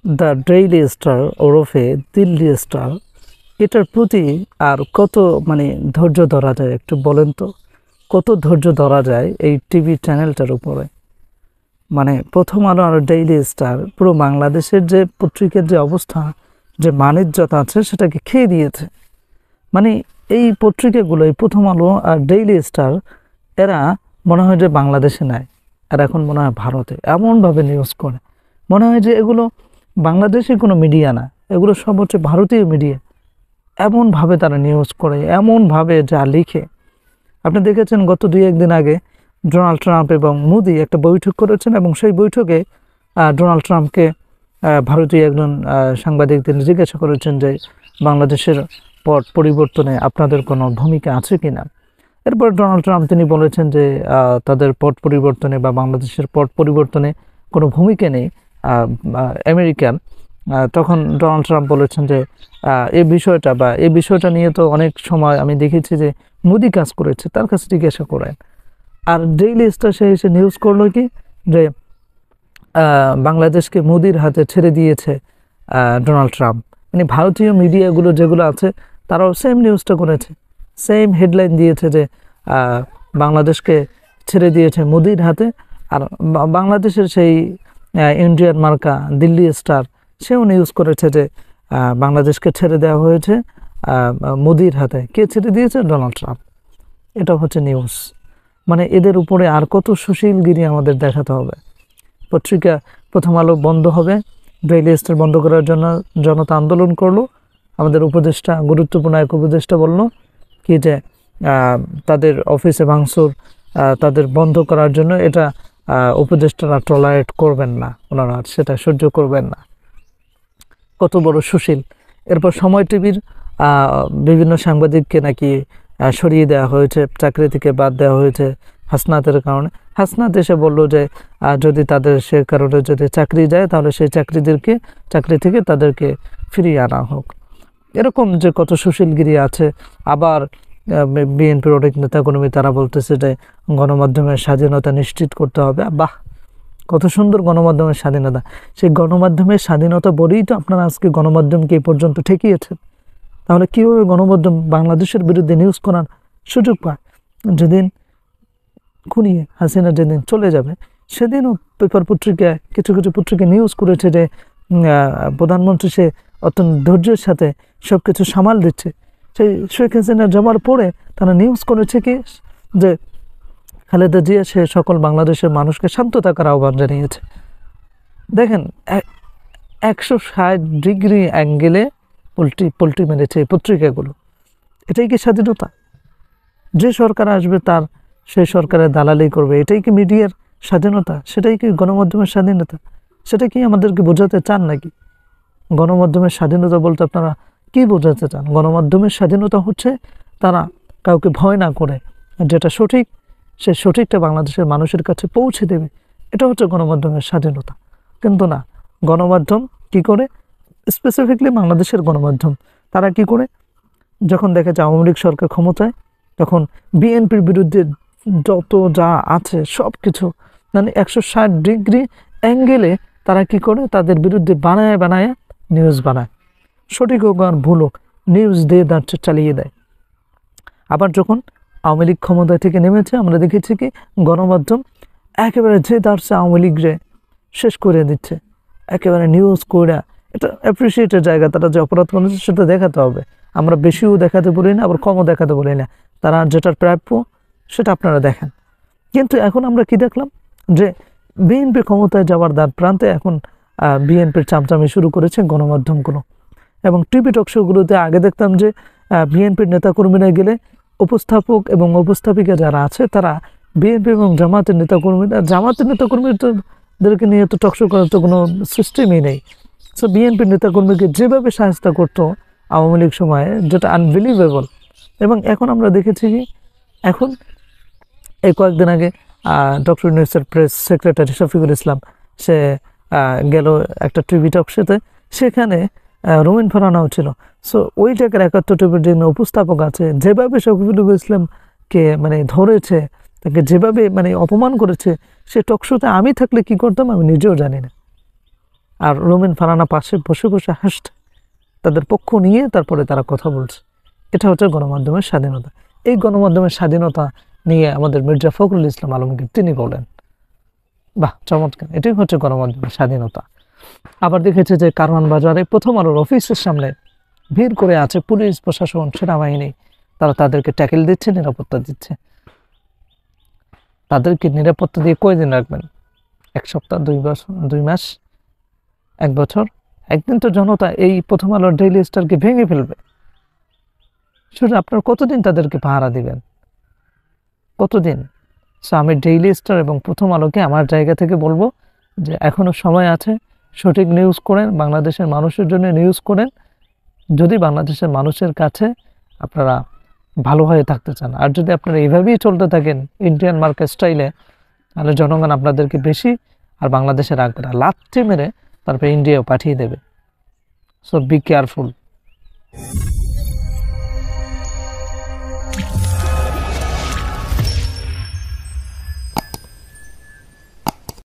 The daily star ওরফে Delhi star, এটার প্রতি আর কত ধৈর্য ধরা যায় একটু বলেন তো? কত ধৈর্য ধরা যায় এই টিভি চ্যানেলটার উপরে? প্রথম আলো আর ডেইলি স্টার পুরো বাংলাদেশের যে পত্রিকার যে অবস্থা, যে মানিজ্যতা আছে সেটাকে খেয়ে দিয়েছে। এই পত্রিকাগুলো, এই প্রথম আলো আর ডেইলি স্টার, এরা মনে হয় যে বাংলাদেশে নাই, আর এখন মনে হয় ভারতে। এমনভাবে নিউজ করে মনে হয় যে এগুলো বাংলাদেশি কোনো মিডিয়া না, এগুলো সব হচ্ছে ভারতীয় মিডিয়া। এমনভাবে তারা নিউজ করে, এমনভাবে যা লিখে। আপনি দেখেছেন গত 2-1 দিন আগে ডোনাল্ড ট্রাম্প এবং মোদি একটা বৈঠক করেছেন, এবং সেই বৈঠকে ডোনাল্ড ট্রাম্পকে ভারতীয় একজন সাংবাদিক তিনি জিজ্ঞাসা করেছেন যে বাংলাদেশের পট পরিবর্তনে আপনাদের কোনো ভূমিকা আছে কি না। এরপর ডোনাল্ড ট্রাম্প তিনি বলেছেন যে তাদের পট পরিবর্তনে বা বাংলাদেশের পট পরিবর্তনে কোনো ভূমিকা নেই আমেরিকান। তখন ডোনাল্ড ট্রাম্প বলেছেন যে এই বিষয়টা নিয়ে তো অনেক সময় আমি দেখেছি যে মোদি কাজ করেছে, তার কাছে জিজ্ঞাসা করেন। আর ডেইলি স্টার সে এসে নিউজ করলো কি যে বাংলাদেশকে মোদির হাতে ছেড়ে দিয়েছে ডোনাল্ড ট্রাম্প। ভারতীয় মিডিয়াগুলো যেগুলো আছে তারাও সেম নিউজটা করেছে, সেম হেডলাইন দিয়েছে যে বাংলাদেশকে ছেড়ে দিয়েছে মোদির হাতে। আর বাংলাদেশের সেই ইন্ডিয়ান মার্কা দিল্লি স্টার সেও নিউজ করেছে যে বাংলাদেশকে ছেড়ে দেওয়া হয়েছে মোদির হাতে। কে ছেড়ে দিয়েছে? Donald Trump. এটা হচ্ছে নিউজ। এদের উপরে আর কত সুশীলগিরি আমাদের দেখাতে হবে? পত্রিকা প্রথম আলো বন্ধ হবে, ডেইলি স্টার বন্ধ করার জন্য জনতা আন্দোলন করলো। আমাদের উপদেষ্টা, গুরুত্বপূর্ণ এক উপদেষ্টা বলল কি যে তাদের অফিসে ভাঙচুর তাদের বন্ধ করার জন্য এটা উপদেষ্টারা টলারেট করবেন না, ওনারা সেটা সহ্য করবেন না। কত বড় সুশীল! এরপর সময় টিভির বিভিন্ন সাংবাদিককে নাকি সরিয়ে দেওয়া হয়েছে, চাকরি থেকে বাদ দেওয়া হয়েছে হাসনাতের কারণে। হাসনাত এসে বলল যে যদি তাদের সে কারণে যদি চাকরি যায় তাহলে সেই চাকরি থেকে তাদেরকে ফিরিয়ে আনা হোক। এরকম যে কত সুশীলগিরি আছে। আবার বিএনপির অনেক নেতাকর্মী তারা বলতেছে যে গণমাধ্যমের স্বাধীনতা নিশ্চিত করতে হবে। বাহ, কত সুন্দর গণমাধ্যমের স্বাধীনতা! সেই গণমাধ্যমের স্বাধীনতা বলেই তো আপনারা আজকে গণমাধ্যমকে এই পর্যন্ত ঠেকিয়েছেন। তাহলে কীভাবে গণমাধ্যম বাংলাদেশের বিরুদ্ধে নিউজ করার সুযোগ পায়? যেদিন খুনিয়ে হাসিনা যেদিন চলে যাবে সেদিনও পেপার পত্রিকায় কিছু পত্রিকা নিউজ করেছে যে প্রধানমন্ত্রী সে অত্যন্ত ধৈর্যের সাথে সব কিছু সামাল দিচ্ছে। সেই শেখ হাসিনা যাওয়ার পরে তারা নিউজ করেছে কি যে খালেদা জিয়া সে সকল বাংলাদেশের মানুষকে শান্ত থাকার আহ্বান জানিয়েছে। দেখেন 160 ডিগ্রি অ্যাঙ্গেলে পল্টি মেরেছে এই পত্রিকাগুলো। এটাই কি স্বাধীনতা? যে সরকার আসবে তার সেই সরকারের দালালি করবে, এটাই কি মিডিয়ার স্বাধীনতা? সেটাই কি গণমাধ্যমের স্বাধীনতা? সেটা কি আমাদেরকে বোঝাতে চান নাকি? গণমাধ্যমের স্বাধীনতা বলতে আপনারা কি বোঝাতে চান? গণমাধ্যমের স্বাধীনতা হচ্ছে তারা কাউকে ভয় না করে যেটা সঠিক সে সঠিকটা বাংলাদেশের মানুষের কাছে পৌঁছে দেবে, এটা হচ্ছে গণমাধ্যমের স্বাধীনতা। কিন্তু না, গণমাধ্যম কি করে, স্পেসিফিকলি বাংলাদেশের গণমাধ্যম তারা কি করে, যখন দেখে যে আওয়ামী লীগ সরকার ক্ষমতায় তখন বিএনপির বিরুদ্ধে যত যা আছে সব কিছু 160 ডিগ্রি অ্যাঙ্গেলে তারা কি করে তাদের বিরুদ্ধে বানায় নিউজ বানায়। সঠিক হোক আর ভুল হোক, নিউজ দিয়ে দাঁড়ছে চালিয়ে দেয়। আবার যখন আওয়ামী লীগ ক্ষমতায় থেকে নেমেছে আমরা দেখেছি কি গণমাধ্যম একেবারে যে দাঁড়ছে আওয়ামী লীগরে শেষ করে দিচ্ছে, একেবারে নিউজ করে। এটা অ্যাপ্রিসিয়েটের জায়গা, তারা যে অপরাধ করেছে সেটা দেখাতে হবে। আমরা বেশিও দেখাতে বলি না, আবার কমও দেখাতে বলি না। তারা যেটার প্রাপ্য সেটা আপনারা দেখেন। কিন্তু এখন আমরা কি দেখলাম যে বিএনপি ক্ষমতায় যাওয়ার দ্বার প্রান্তে এখন বিএনপির চামচামি শুরু করেছে গণমাধ্যমগুলো। এবং টিভি টকশোগুলোতে আগে দেখতাম যে বিএনপির নেতাকর্মীরা গেলে উপস্থাপক এবং উপস্থাপিকা যারা আছে তারা বিএনপি এবং জামাতের নেতাকর্মীদেরকে নিয়ে তো টকশো করার তো কোনো সিস্টেমই নেই। সো বিএনপির নেতাকর্মীকে যেভাবে সাহায্য করতো আওয়ামী লীগ সময়ে, যেটা আনবিলিভেবল। এবং এখন আমরা দেখেছি কি এখন এই কয়েকদিন আগে doctor ইউনূসের press secretary Shafiqul Islam সে গেল একটা টিভি টকশোতে, সেখানে রুমিন ফারহানাও ছিল। সো ওই জায়গার 71 টিভির যে উপস্থাপক আছে যেভাবে শফিকুল ইসলামকে ধরেছে, তাকে যেভাবে অপমান করেছে, সে টকশোতে আমি থাকলে কি করতাম আমি নিজেও জানি না। আর রোমেন ফারানা পাশে বসে বসে হাসছে, তাদের পক্ষ নিয়ে তারপরে তারা কথা বলছে। এটা হচ্ছে গণমাধ্যমের স্বাধীনতা। এই গণমাধ্যমের স্বাধীনতা নিয়ে আমাদের মির্জা ফখরুল ইসলাম আলমগীর তিনি বলেন, বাহ চমৎকার, এটাই হচ্ছে গণমাধ্যমের স্বাধীনতা। আবার দেখেছে যে কারওয়ান বাজারে প্রথম আলোর অফিসের সামনে ভিড় করে আছে পুলিশ প্রশাসন, সেনাবাহিনী, তারা তাদেরকে ট্যাকেল দিচ্ছে, নিরাপত্তা দিচ্ছে। তাদেরকে নিরাপত্তা দিয়ে কয়দিন রাখবেন? 1 সপ্তাহ, 2 বছর, 2 মাস, 1 বছর? একদিন তো জনতা এই প্রথম আলোর ডেইলি স্টারকে ভেঙে ফেলবে। শুধু আপনার কতদিন তাদেরকে পাহারা দিবেন? কতদিন? সো আমি ডেইলি স্টার এবং প্রথম আলোকে আমার জায়গা থেকে বলবো যে এখনো সময় আছে, সঠিক নিউজ করেন, বাংলাদেশের মানুষের জন্য নিউজ করেন। যদি বাংলাদেশের মানুষের কাছে আপনারা ভালোভাবে থাকতে চান, আর যদি আপনারা এইভাবেই চলতে থাকেন ইন্ডিয়ান মার্কেট স্টাইলে, তাহলে জনগণ আপনাদেরকে বেশি আর বাংলাদেশে রাখবে না, লাথি মেরে তারপরে ইন্ডিয়াও পাঠিয়ে দেবে। So be careful.